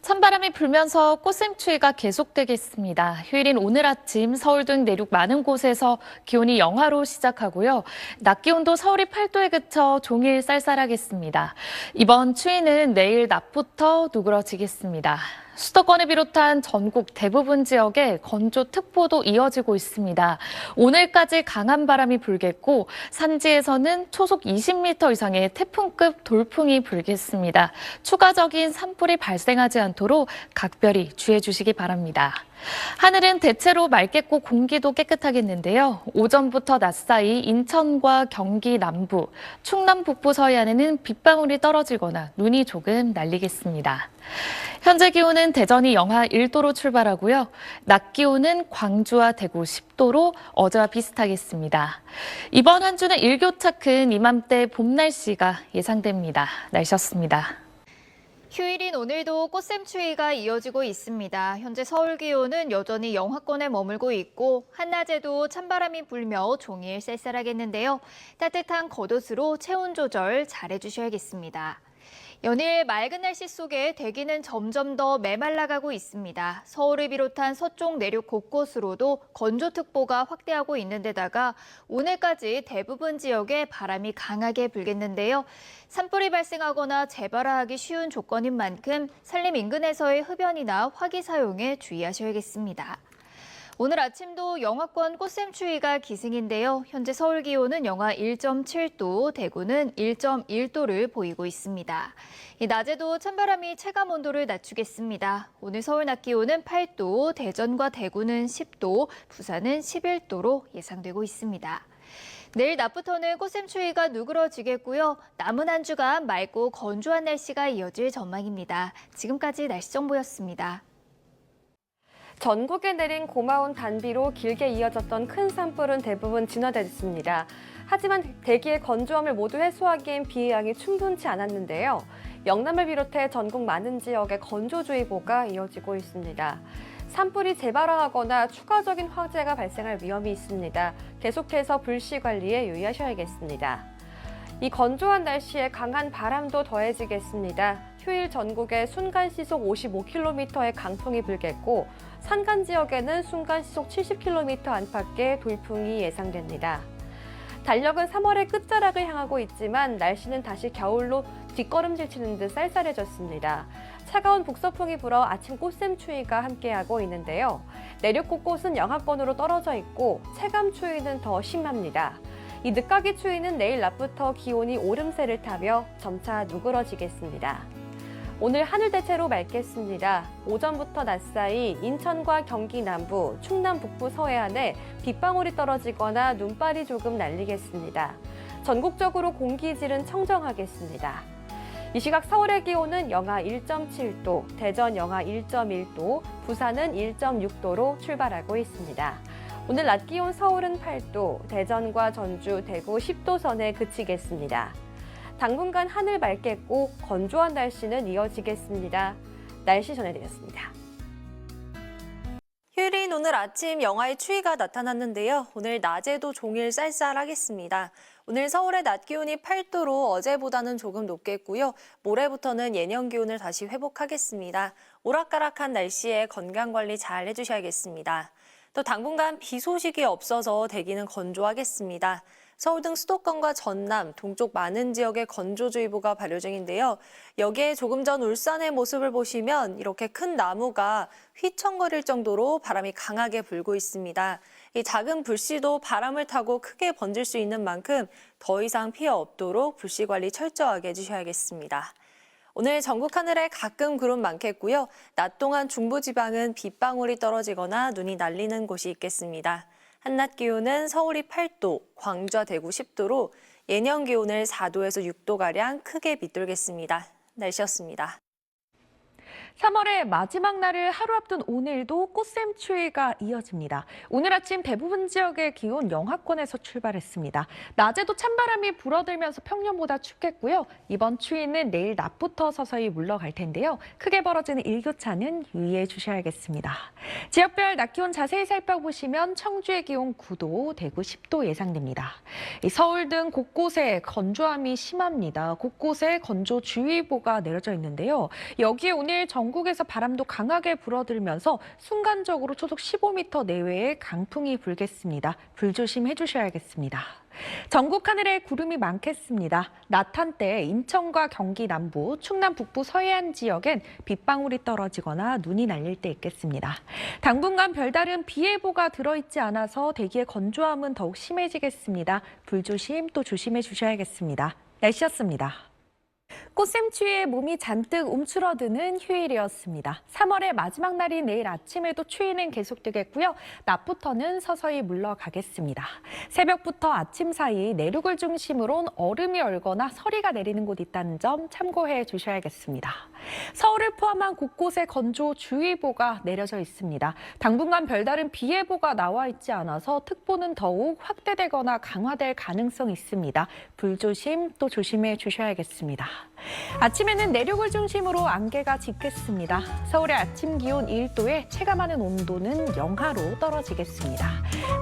찬바람이 불면서 꽃샘추위가 계속되겠습니다. 휴일인 오늘 아침 서울 등 내륙 많은 곳에서 기온이 영하로 시작하고요. 낮 기온도 서울이 8도에 그쳐 종일 쌀쌀하겠습니다. 이번 추위는 내일 낮부터 누그러지겠습니다. 수도권을 비롯한 전국 대부분 지역에 건조특보도 이어지고 있습니다. 오늘까지 강한 바람이 불겠고 산지에서는 초속 20m 이상의 태풍급 돌풍이 불겠습니다. 추가적인 산불이 발생하지 않도록 각별히 주의해 주시기 바랍니다. 하늘은 대체로 맑겠고 공기도 깨끗하겠는데요. 오전부터 낮 사이 인천과 경기 남부, 충남 북부 서해안에는 빗방울이 떨어지거나 눈이 조금 날리겠습니다. 현재 기온은 대전이 영하 1도로 출발하고요. 낮 기온은 광주와 대구 10도로 어제와 비슷하겠습니다. 이번 한 주는 일교차 큰 이맘때 봄 날씨가 예상됩니다. 날씨였습니다. 휴일인 오늘도 꽃샘추위가 이어지고 있습니다. 현재 서울 기온은 여전히 영하권에 머물고 있고 한낮에도 찬바람이 불며 종일 쌀쌀하겠는데요. 따뜻한 겉옷으로 체온 조절 잘해주셔야겠습니다. 연일 맑은 날씨 속에 대기는 점점 더 메말라가고 있습니다. 서울을 비롯한 서쪽 내륙 곳곳으로도 건조특보가 확대하고 있는 데다가 오늘까지 대부분 지역에 바람이 강하게 불겠는데요. 산불이 발생하거나 재발하기 쉬운 조건인 만큼 산림 인근에서의 흡연이나 화기 사용에 주의하셔야겠습니다. 오늘 아침도 영하권 꽃샘추위가 기승인데요. 현재 서울 기온은 영하 1.7도, 대구는 1.1도를 보이고 있습니다. 낮에도 찬바람이 체감 온도를 낮추겠습니다. 오늘 서울 낮 기온은 8도, 대전과 대구는 10도, 부산은 11도로 예상되고 있습니다. 내일 낮부터는 꽃샘추위가 누그러지겠고요. 남은 한 주간 맑고 건조한 날씨가 이어질 전망입니다. 지금까지 날씨 정보였습니다. 전국에 내린 고마운 단비로 길게 이어졌던 큰 산불은 대부분 진화됐습니다. 하지만 대기의 건조함을 모두 해소하기엔 비의 양이 충분치 않았는데요. 영남을 비롯해 전국 많은 지역에 건조주의보가 이어지고 있습니다. 산불이 재발하거나 추가적인 화재가 발생할 위험이 있습니다. 계속해서 불씨 관리에 유의하셔야겠습니다. 이 건조한 날씨에 강한 바람도 더해지겠습니다. 휴일 전국에 순간시속 55km의 강풍이 불겠고 산간 지역에는 순간시속 70km 안팎의 돌풍이 예상됩니다. 달력은 3월의 끝자락을 향하고 있지만 날씨는 다시 겨울로 뒷걸음질 치는 듯 쌀쌀해졌습니다. 차가운 북서풍이 불어 아침 꽃샘추위가 함께하고 있는데요. 내륙 곳곳은 영하권으로 떨어져 있고 체감 추위는 더 심합니다. 이 늦가기 추위는 내일 낮부터 기온이 오름세를 타며 점차 누그러지겠습니다. 오늘 하늘 대체로 맑겠습니다. 오전부터 낮 사이 인천과 경기 남부, 충남 북부 서해안에 빗방울이 떨어지거나 눈발이 조금 날리겠습니다. 전국적으로 공기질은 청정하겠습니다. 이 시각 서울의 기온은 영하 1.7도, 대전 영하 1.1도, 부산은 1.6도로 출발하고 있습니다. 오늘 낮 기온 서울은 8도, 대전과 전주, 대구 10도 선에 그치겠습니다. 당분간 하늘 맑겠고 건조한 날씨는 이어지겠습니다. 날씨 전해드렸습니다. 휴일인 오늘 아침 영하의 추위가 나타났는데요. 오늘 낮에도 종일 쌀쌀하겠습니다. 오늘 서울의 낮 기온이 8도로 어제보다는 조금 높겠고요. 모레부터는 예년 기온을 다시 회복하겠습니다. 오락가락한 날씨에 건강관리 잘 해주셔야겠습니다. 또 당분간 비 소식이 없어서 대기는 건조하겠습니다. 서울 등 수도권과 전남, 동쪽 많은 지역에 건조주의보가 발효 중인데요. 여기에 조금 전 울산의 모습을 보시면 이렇게 큰 나무가 휘청거릴 정도로 바람이 강하게 불고 있습니다. 이 작은 불씨도 바람을 타고 크게 번질 수 있는 만큼 더 이상 피해 없도록 불씨 관리 철저하게 해주셔야겠습니다. 오늘 전국 하늘에 가끔 구름 많겠고요. 낮 동안 중부지방은 빗방울이 떨어지거나 눈이 날리는 곳이 있겠습니다. 한낮 기온은 서울이 8도, 광주와 대구 10도로 예년 기온을 4도에서 6도가량 크게 밑돌겠습니다. 날씨였습니다. 3월의 마지막 날을 하루 앞둔 오늘도 꽃샘추위가 이어집니다. 오늘 아침 대부분 지역의 기온 영하권에서 출발했습니다. 낮에도 찬바람이 불어들면서 평년보다 춥겠고요. 이번 추위는 내일 낮부터 서서히 물러갈 텐데요. 크게 벌어지는 일교차는 유의해 주셔야겠습니다. 지역별 낮 기온 자세히 살펴보시면 청주의 기온 9도, 대구 10도 예상됩니다. 서울 등 곳곳에 건조함이 심합니다. 곳곳에 건조주의보가 내려져 있는데요. 여기에 오늘 정 영국에서 바람도 강하게 불어들면서 순간적으로 초속 15m 내외의 강풍이 불겠습니다. 불조심해 주셔야겠습니다. 전국 하늘에 구름이 많겠습니다. 낮 한때 인천과 경기 남부, 충남 북부 서해안 지역엔 빗방울이 떨어지거나 눈이 날릴 때 있겠습니다. 당분간 별다른 비 예보가 들어있지 않아서 대기의 건조함은 더욱 심해지겠습니다. 불조심 또 조심해 주셔야겠습니다. 날씨였습니다. 꽃샘추위에 몸이 잔뜩 움츠러드는 휴일이었습니다. 3월의 마지막 날인 내일 아침에도 추위는 계속되겠고요. 낮부터는 서서히 물러가겠습니다. 새벽부터 아침 사이 내륙을 중심으로 얼음이 얼거나 서리가 내리는 곳 있다는 점 참고해 주셔야겠습니다. 서울을 포함한 곳곳에 건조주의보가 내려져 있습니다. 당분간 별다른 비 예보가 나와 있지 않아서 특보는 더욱 확대되거나 강화될 가능성이 있습니다. 불조심 또 조심해 주셔야겠습니다. 아침에는 내륙을 중심으로 안개가 짙겠습니다. 서울의 아침 기온 1도에 체감하는 온도는 영하로 떨어지겠습니다.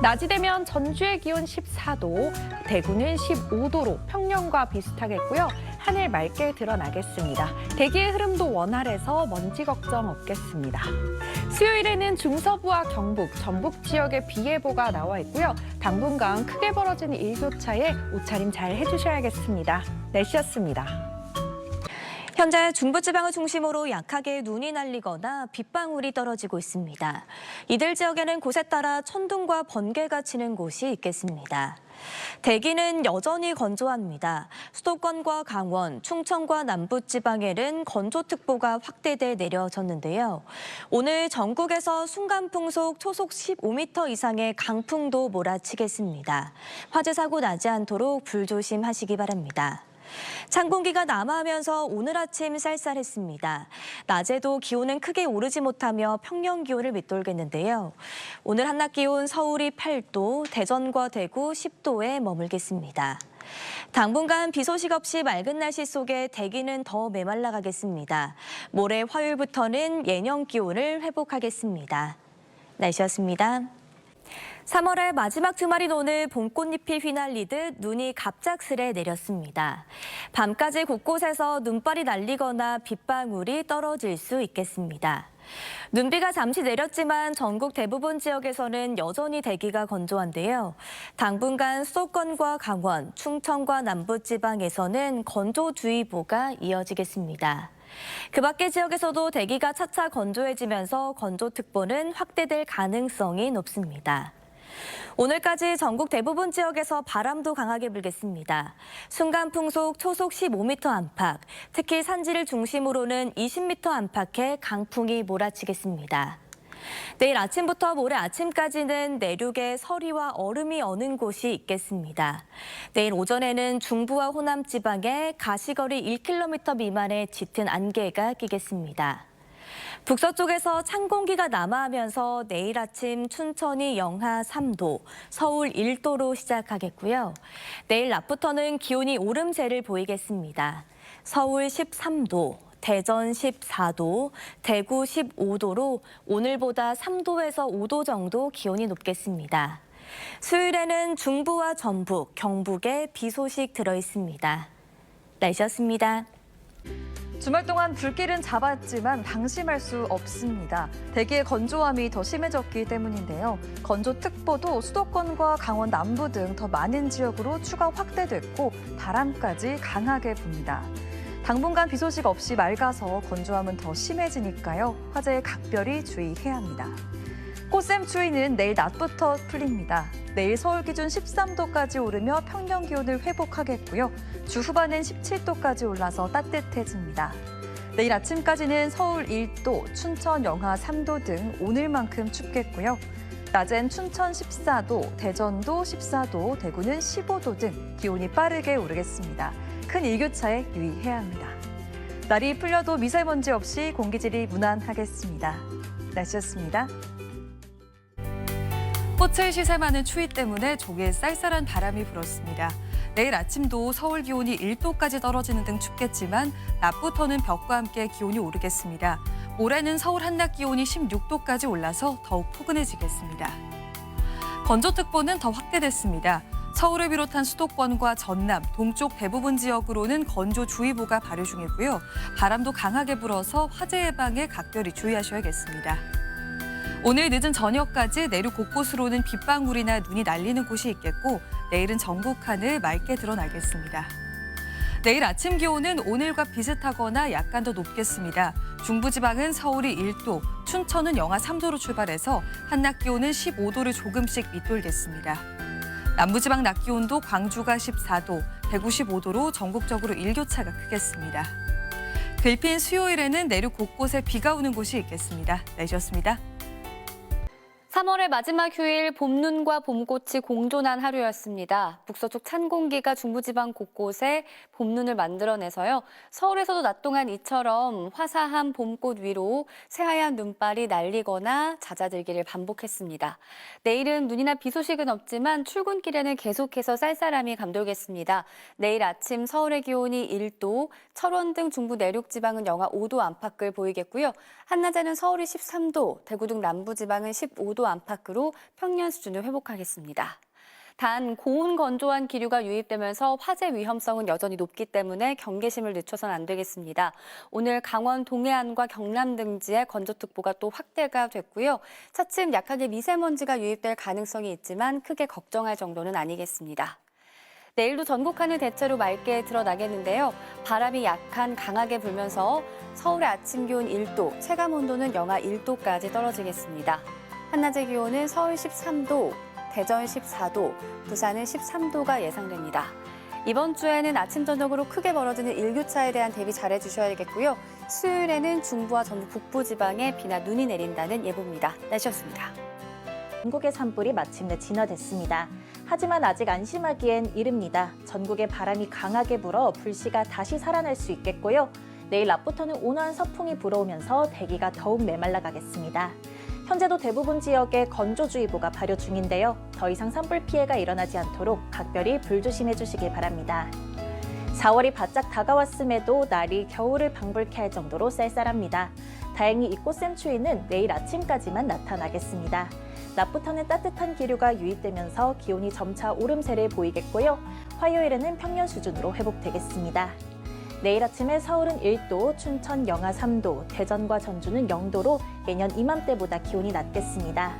낮이 되면 전주의 기온 14도, 대구는 15도로 평년과 비슷하겠고요. 하늘 맑게 드러나겠습니다. 대기의 흐름도 원활해서 먼지 걱정 없겠습니다. 수요일에는 중서부와 경북, 전북 지역에 비 예보가 나와 있고요. 당분간 크게 벌어지는 일교차에 옷차림 잘 해주셔야겠습니다. 날씨였습니다. 현재 중부지방을 중심으로 약하게 눈이 날리거나 빗방울이 떨어지고 있습니다. 이들 지역에는 곳에 따라 천둥과 번개가 치는 곳이 있겠습니다. 대기는 여전히 건조합니다. 수도권과 강원, 충청과 남부지방에는 건조특보가 확대돼 내려졌는데요. 오늘 전국에서 순간풍속 초속 15m 이상의 강풍도 몰아치겠습니다. 화재 사고 나지 않도록 불조심하시기 바랍니다. 찬 공기가 남하하면서 오늘 아침 쌀쌀했습니다. 낮에도 기온은 크게 오르지 못하며 평년 기온을 밑돌겠는데요. 오늘 한낮 기온 서울이 8도, 대전과 대구 10도에 머물겠습니다. 당분간 비 소식 없이 맑은 날씨 속에 대기는 더 메말라가겠습니다. 모레 화요일부터는 예년 기온을 회복하겠습니다. 날씨였습니다. 3월의 마지막 주말인 오늘 봄꽃잎이 휘날리듯 눈이 갑작스레 내렸습니다. 밤까지 곳곳에서 눈발이 날리거나 빗방울이 떨어질 수 있겠습니다. 눈비가 잠시 내렸지만 전국 대부분 지역에서는 여전히 대기가 건조한데요. 당분간 수도권과 강원, 충청과 남부지방에서는 건조주의보가 이어지겠습니다. 그 밖의 지역에서도 대기가 차차 건조해지면서 건조특보는 확대될 가능성이 높습니다. 오늘까지 전국 대부분 지역에서 바람도 강하게 불겠습니다. 순간풍속 초속 15m 안팎, 특히 산지를 중심으로는 20m 안팎의 강풍이 몰아치겠습니다. 내일 아침부터 모레 아침까지는 내륙에 서리와 얼음이 어는 곳이 있겠습니다. 내일 오전에는 중부와 호남 지방에 가시거리 1km 미만의 짙은 안개가 끼겠습니다. 북서쪽에서 찬 공기가 남하하면서 내일 아침 춘천이 영하 3도, 서울 1도로 시작하겠고요. 내일 낮부터는 기온이 오름세를 보이겠습니다. 서울 13도, 대전 14도, 대구 15도로 오늘보다 3도에서 5도 정도 기온이 높겠습니다. 수요일에는 중부와 전북, 경북에 비 소식 들어있습니다. 날씨였습니다. 주말 동안 불길은 잡았지만 방심할 수 없습니다. 대기의 건조함이 더 심해졌기 때문인데요. 건조특보도 수도권과 강원 남부 등 더 많은 지역으로 추가 확대됐고 바람까지 강하게 붑니다. 당분간 비 소식 없이 맑아서 건조함은 더 심해지니까요. 화재에 각별히 주의해야 합니다. 꽃샘추위는 내일 낮부터 풀립니다. 내일 서울 기준 13도까지 오르며 평년 기온을 회복하겠고요. 주 후반은 17도까지 올라서 따뜻해집니다. 내일 아침까지는 서울 1도, 춘천 영하 3도 등 오늘만큼 춥겠고요. 낮엔 춘천 14도, 대전도 14도, 대구는 15도 등 기온이 빠르게 오르겠습니다. 큰 일교차에 유의해야 합니다. 날이 풀려도 미세먼지 없이 공기질이 무난하겠습니다. 날씨였습니다. 꽃을 시샘하는 추위 때문에 종일 쌀쌀한 바람이 불었습니다. 내일 아침도 서울 기온이 1도까지 떨어지는 등 춥겠지만 낮부터는 볕과 함께 기온이 오르겠습니다. 올해는 서울 한낮 기온이 16도까지 올라서 더욱 포근해지겠습니다. 건조특보는 더 확대됐습니다. 서울을 비롯한 수도권과 전남, 동쪽 대부분 지역으로는 건조주의보가 발효 중이고요. 바람도 강하게 불어서 화재 예방에 각별히 주의하셔야겠습니다. 오늘 늦은 저녁까지 내륙 곳곳으로는 빗방울이나 눈이 날리는 곳이 있겠고 내일은 전국 하늘 맑게 드러나겠습니다. 내일 아침 기온은 오늘과 비슷하거나 약간 더 높겠습니다. 중부지방은 서울이 1도, 춘천은 영하 3도로 출발해서 한낮 기온은 15도를 조금씩 밑돌겠습니다. 남부지방 낮 기온도 광주가 14도, 대구 15도로 전국적으로 일교차가 크겠습니다. 글핀 수요일에는 내륙 곳곳에 비가 오는 곳이 있겠습니다. 날씨였습니다. 3월의 마지막 휴일 봄눈과 봄꽃이 공존한 하루였습니다. 북서쪽 찬 공기가 중부지방 곳곳에 봄눈을 만들어내서요. 서울에서도 낮 동안 이처럼 화사한 봄꽃 위로 새하얀 눈발이 날리거나 잦아들기를 반복했습니다. 내일은 눈이나 비 소식은 없지만 출근길에는 계속해서 쌀쌀함이 감돌겠습니다. 내일 아침 서울의 기온이 1도, 철원 등 중부 내륙 지방은 영하 5도 안팎을 보이겠고요. 한낮에는 서울이 13도, 대구 등 남부지방은 15도 안팎으로 평년 수준을 회복하겠습니다. 단 고온 건조한 기류가 유입되면서 화재 위험성은 여전히 높기 때문에 경계심을 늦춰서는 안 되겠습니다. 오늘 강원 동해안과 경남 등지에 건조특보가 또 확대가 됐고요. 차츰 약하게 미세먼지가 유입될 가능성이 있지만 크게 걱정할 정도는 아니겠습니다. 내일도 전국 하늘 대체로 맑게 드러나겠는데요. 바람이 약한 강하게 불면서 서울의 아침 기온 1도, 체감 온도는 영하 1도까지 떨어지겠습니다. 한낮의 기온은 서울 13도, 대전 14도, 부산은 13도가 예상됩니다. 이번 주에는 아침 저녁으로 크게 벌어지는 일교차에 대한 대비 잘해주셔야겠고요. 수요일에는 중부와 전북 북부 지방에 비나 눈이 내린다는 예보입니다. 날씨였습니다. 전국의 산불이 마침내 진화됐습니다. 하지만 아직 안심하기엔 이릅니다. 전국에 바람이 강하게 불어 불씨가 다시 살아날 수 있겠고요. 내일 낮부터는 온화한 서풍이 불어오면서 대기가 더욱 메말라가겠습니다. 현재도 대부분 지역에 건조주의보가 발효 중인데요. 더 이상 산불 피해가 일어나지 않도록 각별히 불조심해 주시길 바랍니다. 4월이 바짝 다가왔음에도 날이 겨울을 방불케 할 정도로 쌀쌀합니다. 다행히 이 꽃샘추위는 내일 아침까지만 나타나겠습니다. 낮부터는 따뜻한 기류가 유입되면서 기온이 점차 오름세를 보이겠고요. 화요일에는 평년 수준으로 회복되겠습니다. 내일 아침에 서울은 1도, 춘천 영하 3도, 대전과 전주는 0도로 예년 이맘때보다 기온이 낮겠습니다.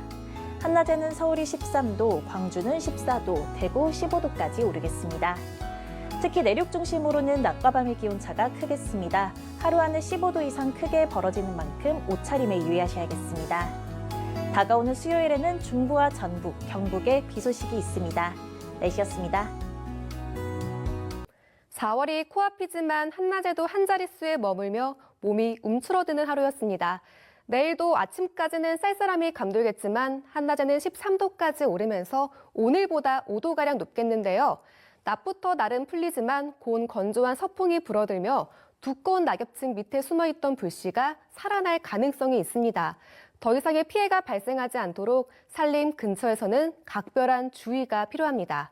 한낮에는 서울이 13도, 광주는 14도, 대구 15도까지 오르겠습니다. 특히 내륙 중심으로는 낮과 밤의 기온차가 크겠습니다. 하루 안에 15도 이상 크게 벌어지는 만큼 옷차림에 유의하셔야겠습니다. 다가오는 수요일에는 중부와 전북, 경북에 비 소식이 있습니다. 날씨였습니다. 4월이 코앞이지만 한낮에도 한 자릿수에 머물며 몸이 움츠러드는 하루였습니다. 내일도 아침까지는 쌀쌀함이 감돌겠지만 한낮에는 13도까지 오르면서 오늘보다 5도가량 높겠는데요. 낮부터 날은 풀리지만 고온 건조한 서풍이 불어들며 두꺼운 낙엽층 밑에 숨어있던 불씨가 살아날 가능성이 있습니다. 더 이상의 피해가 발생하지 않도록 산림 근처에서는 각별한 주의가 필요합니다.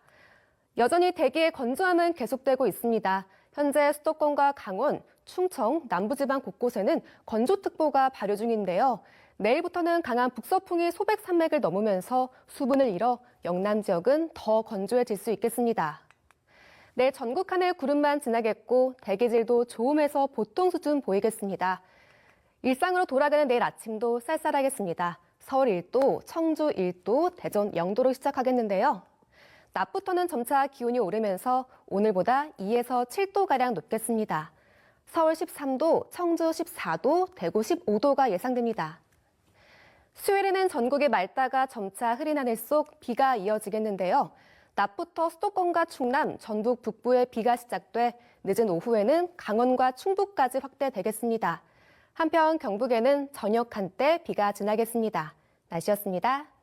여전히 대기의 건조함은 계속되고 있습니다. 현재 수도권과 강원, 충청, 남부지방 곳곳에는 건조특보가 발효 중인데요. 내일부터는 강한 북서풍이 소백 산맥을 넘으면서 수분을 잃어 영남 지역은 더 건조해질 수 있겠습니다. 내일 전국 하늘 구름만 지나겠고 대기질도 좋음에서 보통 수준 보이겠습니다. 일상으로 돌아가는 내일 아침도 쌀쌀하겠습니다. 서울 1도, 청주 1도, 대전 0도로 시작하겠는데요. 낮부터는 점차 기온이 오르면서 오늘보다 2에서 7도가량 높겠습니다. 서울 13도, 청주 14도, 대구 15도가 예상됩니다. 수요일에는 전국이 맑다가 점차 흐린 하늘 속 비가 이어지겠는데요. 낮부터 수도권과 충남, 전북 북부에 비가 시작돼 늦은 오후에는 강원과 충북까지 확대되겠습니다. 한편 경북에는 저녁 한때 비가 지나겠습니다. 날씨였습니다.